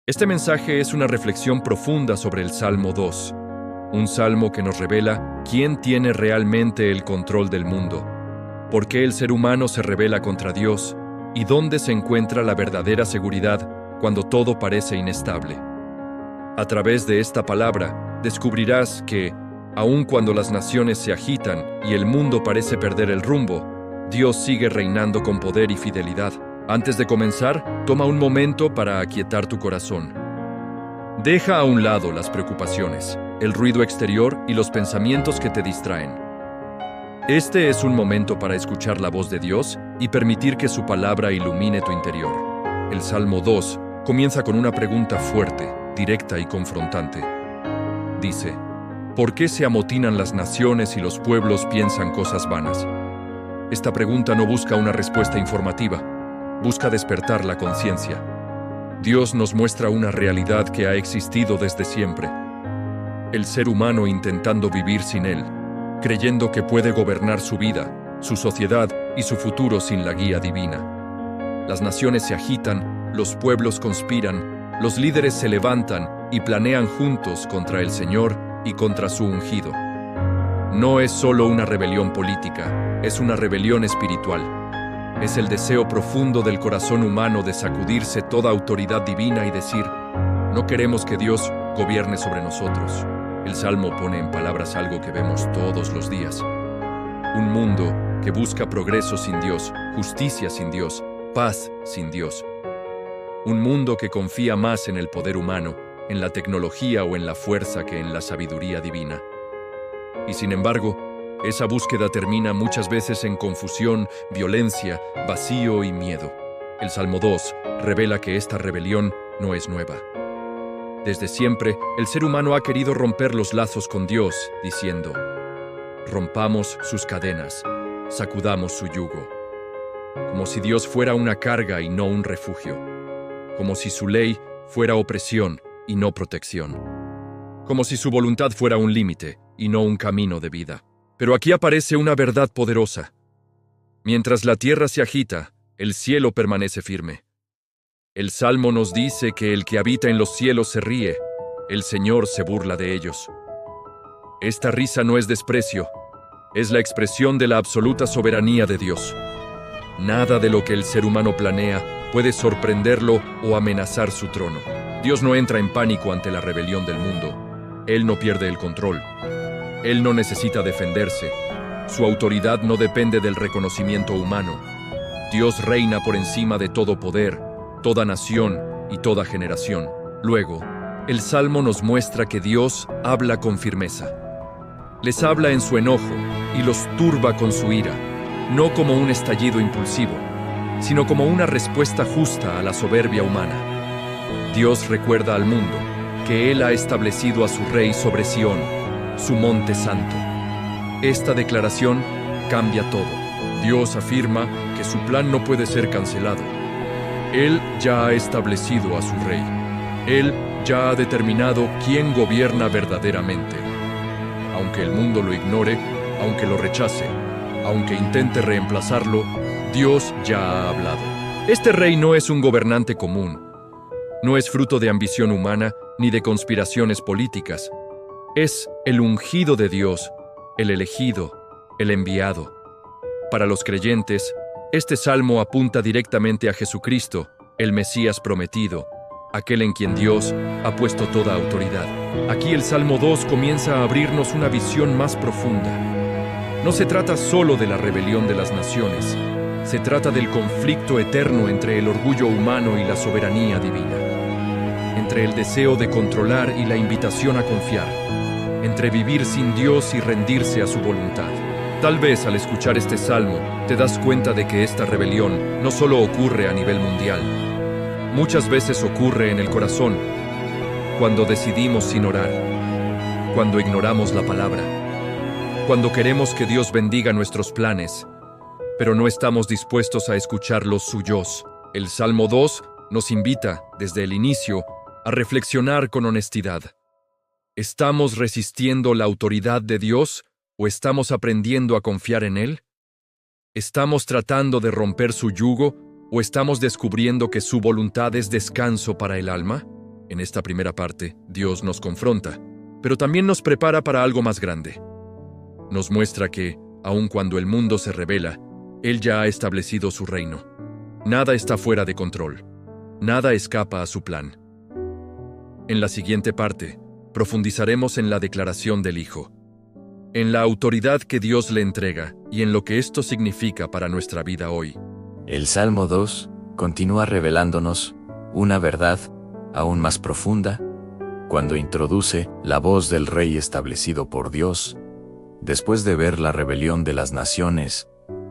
Este mensaje es una reflexión profunda sobre el Salmo 2, un salmo que nos revela quién tiene realmente el control del mundo, por qué el ser humano se rebela contra Dios y dónde se encuentra la verdadera seguridad cuando todo parece inestable. A través de esta palabra descubrirás que, aun cuando las naciones se agitan y el mundo parece perder el rumbo, Dios sigue reinando con poder y fidelidad. Antes de comenzar, toma un momento para aquietar tu corazón. Deja a un lado las preocupaciones, el ruido exterior y los pensamientos que te distraen. Este es un momento para escuchar la voz de Dios y permitir que su palabra ilumine tu interior. El Salmo 2 comienza con una pregunta fuerte, directa y confrontante. Dice: ¿por qué se amotinan las naciones y los pueblos piensan cosas vanas? Esta pregunta no busca una respuesta informativa, busca despertar la conciencia. Dios nos muestra una realidad que ha existido desde siempre. El ser humano intentando vivir sin Él, creyendo que puede gobernar su vida, su sociedad y su futuro sin la guía divina. Las naciones se agitan, los pueblos conspiran, los líderes se levantan y planean juntos contra el Señor y contra su ungido. No es solo una rebelión política, es una rebelión espiritual. Es el deseo profundo del corazón humano de sacudirse toda autoridad divina y decir: no queremos que Dios gobierne sobre nosotros. El Salmo pone en palabras algo que vemos todos los días. Un mundo que busca progreso sin Dios, justicia sin Dios, paz sin Dios. Un mundo que confía más en el poder humano, en la tecnología o en la fuerza que en la sabiduría divina. Y sin embargo, esa búsqueda termina muchas veces en confusión, violencia, vacío y miedo. El Salmo 2 revela que esta rebelión no es nueva. Desde siempre, el ser humano ha querido romper los lazos con Dios, diciendo: rompamos sus cadenas, sacudamos su yugo. Como si Dios fuera una carga y no un refugio. Como si su ley fuera opresión y no protección. Como si su voluntad fuera un límite y no un camino de vida. Pero aquí aparece una verdad poderosa. Mientras la tierra se agita, el cielo permanece firme. El Salmo nos dice que el que habita en los cielos se ríe, el Señor se burla de ellos. Esta risa no es desprecio, es la expresión de la absoluta soberanía de Dios. Nada de lo que el ser humano planea puede sorprenderlo o amenazar su trono. Dios no entra en pánico ante la rebelión del mundo. Él no pierde el control. Él no necesita defenderse. Su autoridad no depende del reconocimiento humano. Dios reina por encima de todo poder, toda nación y toda generación. Luego, el Salmo nos muestra que Dios habla con firmeza. Les habla en su enojo y los turba con su ira, no como un estallido impulsivo, sino como una respuesta justa a la soberbia humana. Dios recuerda al mundo que Él ha establecido a su rey sobre Sión, su monte santo. Esta declaración cambia todo. Dios afirma que su plan no puede ser cancelado. Él ya ha establecido a su rey. Él ya ha determinado quién gobierna verdaderamente. Aunque el mundo lo ignore, aunque lo rechace, aunque intente reemplazarlo, Dios ya ha hablado. Este rey no es un gobernante común. No es fruto de ambición humana ni de conspiraciones políticas. Es el ungido de Dios, el elegido, el enviado. Para los creyentes, este salmo apunta directamente a Jesucristo, el Mesías prometido, aquel en quien Dios ha puesto toda autoridad. Aquí el Salmo 2 comienza a abrirnos una visión más profunda. No se trata solo de la rebelión de las naciones, se trata del conflicto eterno entre el orgullo humano y la soberanía divina, entre el deseo de controlar y la invitación a confiar, entre vivir sin Dios y rendirse a su voluntad. Tal vez al escuchar este salmo te das cuenta de que esta rebelión no solo ocurre a nivel mundial. Muchas veces ocurre en el corazón, cuando decidimos sin orar, cuando ignoramos la palabra, cuando queremos que Dios bendiga nuestros planes, pero no estamos dispuestos a escuchar los suyos. El Salmo 2 nos invita, desde el inicio, a reflexionar con honestidad. ¿Estamos resistiendo la autoridad de Dios o estamos aprendiendo a confiar en Él? ¿Estamos tratando de romper su yugo o estamos descubriendo que su voluntad es descanso para el alma? En esta primera parte, Dios nos confronta, pero también nos prepara para algo más grande. Nos muestra que, aun cuando el mundo se rebela, Él ya ha establecido su reino. Nada está fuera de control. Nada escapa a su plan. En la siguiente parte, profundizaremos en la declaración del Hijo, en la autoridad que Dios le entrega y en lo que esto significa para nuestra vida hoy. El Salmo 2 continúa revelándonos una verdad aún más profunda cuando introduce la voz del Rey establecido por Dios, después de ver la rebelión de las naciones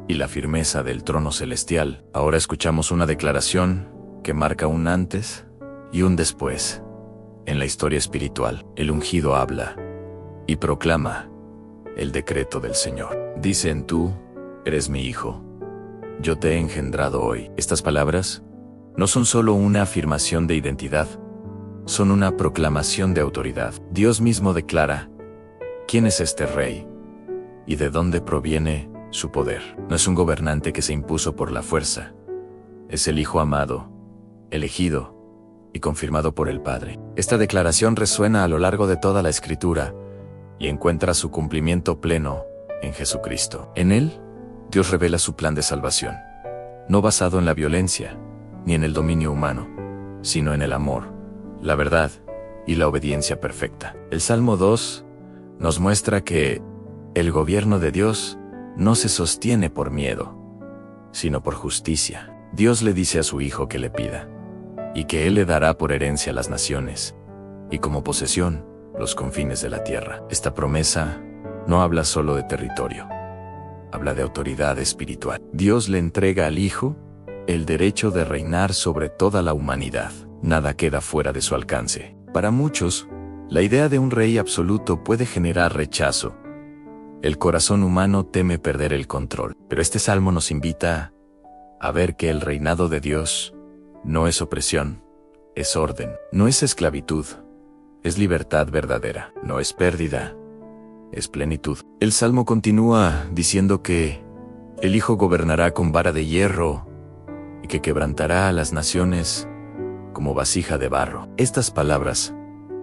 y la firmeza del trono celestial. Ahora escuchamos una declaración que marca un antes y un después. En la historia espiritual, el ungido habla y proclama el decreto del Señor. Dicen: tú eres mi hijo, yo te he engendrado hoy. Estas palabras no son solo una afirmación de identidad, son una proclamación de autoridad. Dios mismo declara quién es este rey y de dónde proviene su poder. No es un gobernante que se impuso por la fuerza, es el Hijo amado, elegido y confirmado por el Padre. Esta declaración resuena a lo largo de toda la Escritura y encuentra su cumplimiento pleno en Jesucristo. En Él, Dios revela su plan de salvación, no basado en la violencia ni en el dominio humano, sino en el amor, la verdad y la obediencia perfecta. El Salmo 2 nos muestra que el gobierno de Dios no se sostiene por miedo, sino por justicia. Dios le dice a su Hijo que le pida, y que Él le dará por herencia las naciones, y como posesión los confines de la tierra. Esta promesa no habla solo de territorio, habla de autoridad espiritual. Dios le entrega al Hijo el derecho de reinar sobre toda la humanidad. Nada queda fuera de su alcance. Para muchos, la idea de un rey absoluto puede generar rechazo. El corazón humano teme perder el control, pero este salmo nos invita a ver que el reinado de Dios no es opresión, es orden. No es esclavitud, es libertad verdadera. No es pérdida, es plenitud. El Salmo continúa diciendo que el Hijo gobernará con vara de hierro y que quebrantará a las naciones como vasija de barro. Estas palabras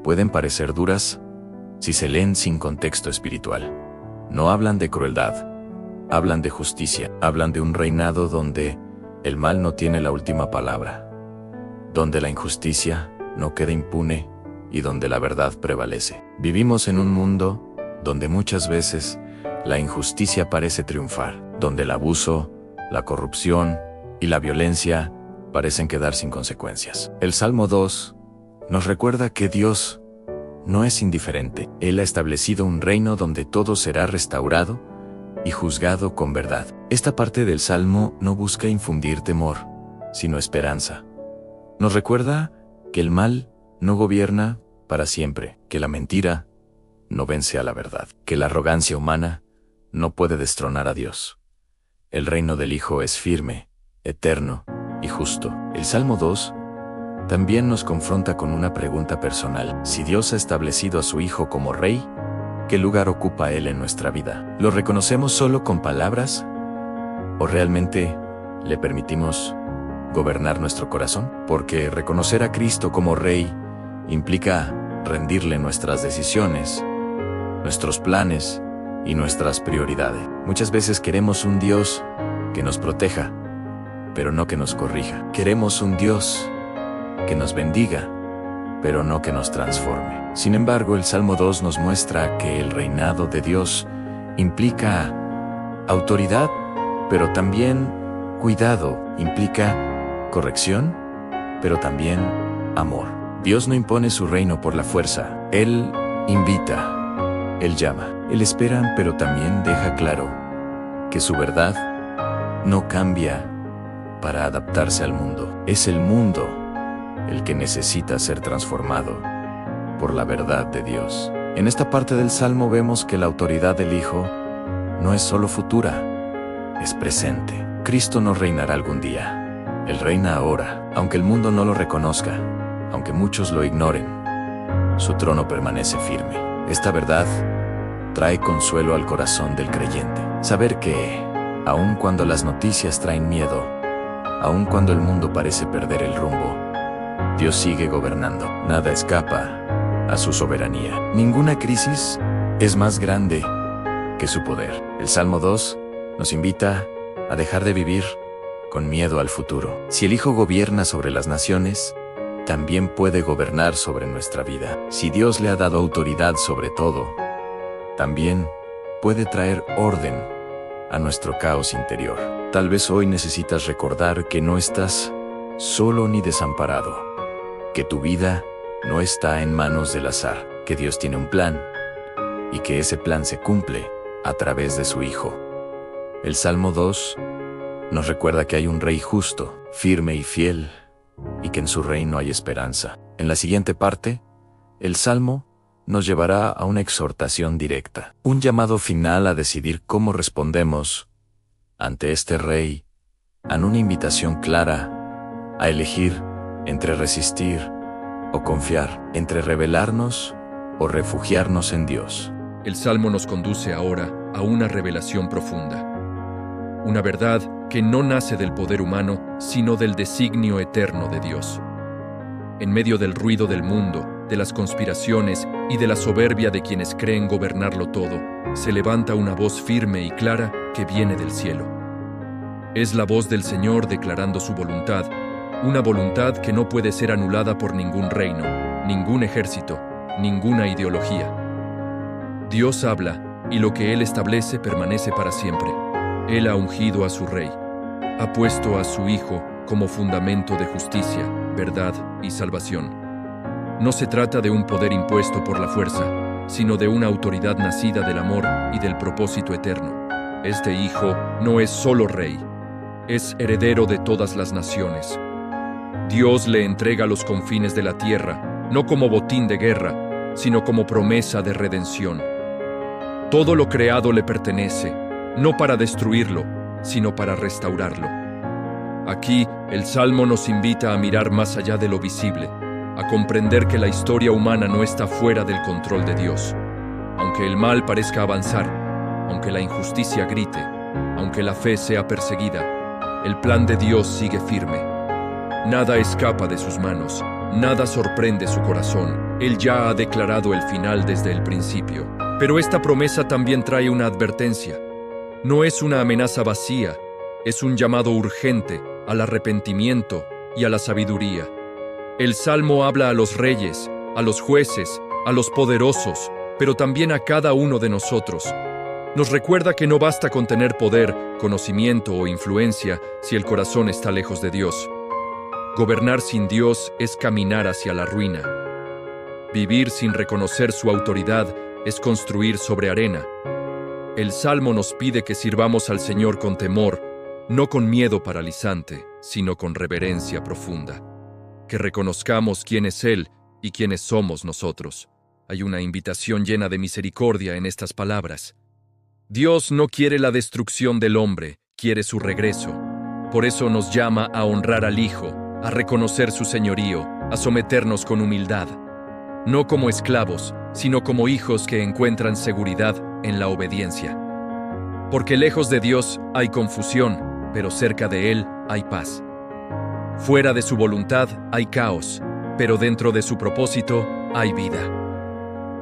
pueden parecer duras si se leen sin contexto espiritual. No hablan de crueldad, hablan de justicia, hablan de un reinado donde el mal no tiene la última palabra, donde la injusticia no queda impune y donde la verdad prevalece. Vivimos en un mundo donde muchas veces la injusticia parece triunfar, donde el abuso, la corrupción y la violencia parecen quedar sin consecuencias. El Salmo 2 nos recuerda que Dios no es indiferente. Él ha establecido un reino donde todo será restaurado y juzgado con verdad. Esta parte del Salmo no busca infundir temor, sino esperanza. Nos recuerda que el mal no gobierna para siempre, que la mentira no vence a la verdad, que la arrogancia humana no puede destronar a Dios. El reino del Hijo es firme, eterno y justo. El Salmo 2 también nos confronta con una pregunta personal. Si Dios ha establecido a su Hijo como Rey, ¿qué lugar ocupa Él en nuestra vida? ¿Lo reconocemos solo con palabras? ¿O realmente le permitimos gobernar nuestro corazón? Porque reconocer a Cristo como Rey implica rendirle nuestras decisiones, nuestros planes y nuestras prioridades. Muchas veces queremos un Dios que nos proteja, pero no que nos corrija. Queremos un Dios que nos bendiga, pero no que nos transforme. Sin embargo, el Salmo 2 nos muestra que el reinado de Dios implica autoridad, pero también cuidado, implica corrección, pero también amor. Dios no impone su reino por la fuerza. Él invita, Él llama, Él espera, pero también deja claro que su verdad no cambia para adaptarse al mundo. Es el mundo el que necesita ser transformado por la verdad de Dios. En esta parte del Salmo vemos que la autoridad del Hijo no es solo futura, es presente. Cristo no reinará algún día. Él reina ahora, aunque el mundo no lo reconozca, aunque muchos lo ignoren. Su trono permanece firme. Esta verdad trae consuelo al corazón del creyente. Saber que, aun cuando las noticias traen miedo, aun cuando el mundo parece perder el rumbo, Dios sigue gobernando. Nada escapa a su soberanía. Ninguna crisis es más grande que su poder. El Salmo 2 nos invita a dejar de vivir con miedo al futuro. Si el Hijo gobierna sobre las naciones, también puede gobernar sobre nuestra vida. Si Dios le ha dado autoridad sobre todo, también puede traer orden a nuestro caos interior. Tal vez hoy necesitas recordar que no estás solo ni desamparado, que tu vida no está en manos del azar, que Dios tiene un plan y que ese plan se cumple a través de su Hijo. El Salmo 2 nos recuerda que hay un Rey justo, firme y fiel, y que en su reino hay esperanza. En la siguiente parte, el Salmo nos llevará a una exhortación directa, un llamado final a decidir cómo respondemos ante este Rey, a una invitación clara a elegir entre resistir o confiar, entre rebelarnos o refugiarnos en Dios. El Salmo nos conduce ahora a una revelación profunda. Una verdad que no nace del poder humano, sino del designio eterno de Dios. En medio del ruido del mundo, de las conspiraciones y de la soberbia de quienes creen gobernarlo todo, se levanta una voz firme y clara que viene del cielo. Es la voz del Señor declarando su voluntad, una voluntad que no puede ser anulada por ningún reino, ningún ejército, ninguna ideología. Dios habla, y lo que Él establece permanece para siempre. Él ha ungido a su Rey, ha puesto a su Hijo como fundamento de justicia, verdad y salvación. No se trata de un poder impuesto por la fuerza, sino de una autoridad nacida del amor y del propósito eterno. Este Hijo no es solo Rey, es heredero de todas las naciones. Dios le entrega los confines de la tierra, no como botín de guerra, sino como promesa de redención. Todo lo creado le pertenece, no para destruirlo, sino para restaurarlo. Aquí, el Salmo nos invita a mirar más allá de lo visible, a comprender que la historia humana no está fuera del control de Dios. Aunque el mal parezca avanzar, aunque la injusticia grite, aunque la fe sea perseguida, el plan de Dios sigue firme. Nada escapa de sus manos, nada sorprende su corazón. Él ya ha declarado el final desde el principio. Pero esta promesa también trae una advertencia. No es una amenaza vacía, es un llamado urgente al arrepentimiento y a la sabiduría. El Salmo habla a los reyes, a los jueces, a los poderosos, pero también a cada uno de nosotros. Nos recuerda que no basta con tener poder, conocimiento o influencia si el corazón está lejos de Dios. Gobernar sin Dios es caminar hacia la ruina. Vivir sin reconocer su autoridad es construir sobre arena. El Salmo nos pide que sirvamos al Señor con temor, no con miedo paralizante, sino con reverencia profunda. Que reconozcamos quién es Él y quiénes somos nosotros. Hay una invitación llena de misericordia en estas palabras. Dios no quiere la destrucción del hombre, quiere su regreso. Por eso nos llama a honrar al Hijo, a reconocer su señorío, a someternos con humildad. No como esclavos, sino como hijos que encuentran seguridad en la obediencia. Porque lejos de Dios hay confusión, pero cerca de Él hay paz. Fuera de su voluntad hay caos, pero dentro de su propósito hay vida.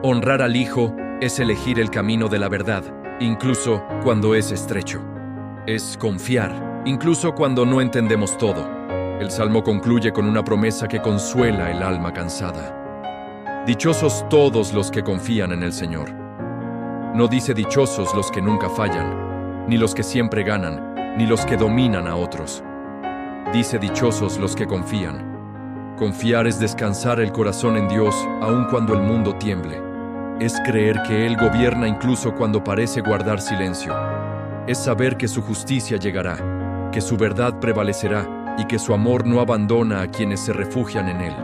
Honrar al Hijo es elegir el camino de la verdad, incluso cuando es estrecho. Es confiar, incluso cuando no entendemos todo. El Salmo concluye con una promesa que consuela el alma cansada. Dichosos todos los que confían en el Señor. No dice dichosos los que nunca fallan, ni los que siempre ganan, ni los que dominan a otros. Dice dichosos los que confían. Confiar es descansar el corazón en Dios aun cuando el mundo tiemble. Es creer que Él gobierna incluso cuando parece guardar silencio. Es saber que su justicia llegará, que su verdad prevalecerá y que su amor no abandona a quienes se refugian en Él.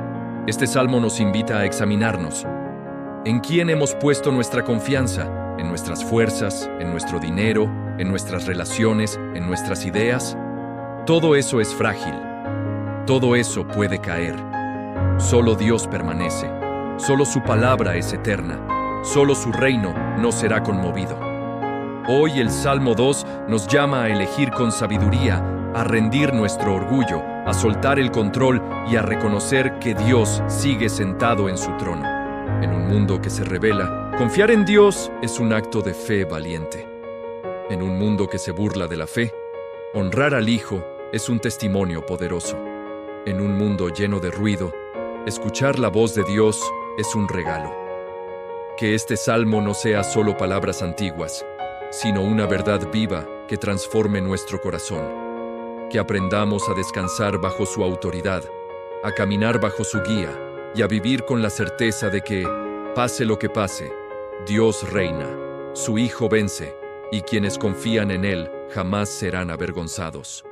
Este salmo nos invita a examinarnos. ¿En quién hemos puesto nuestra confianza? ¿En nuestras fuerzas? ¿En nuestro dinero? ¿En nuestras relaciones? ¿En nuestras ideas? Todo eso es frágil. Todo eso puede caer. Solo Dios permanece. Solo su palabra es eterna. Solo su reino no será conmovido. Hoy el Salmo 2 nos llama a elegir con sabiduría, a rendir nuestro orgullo, a soltar el control y a reconocer que Dios sigue sentado en su trono. En un mundo que se rebela, confiar en Dios es un acto de fe valiente. En un mundo que se burla de la fe, honrar al Hijo es un testimonio poderoso. En un mundo lleno de ruido, escuchar la voz de Dios es un regalo. Que este salmo no sea solo palabras antiguas, sino una verdad viva que transforme nuestro corazón. Que aprendamos a descansar bajo su autoridad, a caminar bajo su guía y a vivir con la certeza de que, pase lo que pase, Dios reina, su Hijo vence, y quienes confían en Él jamás serán avergonzados.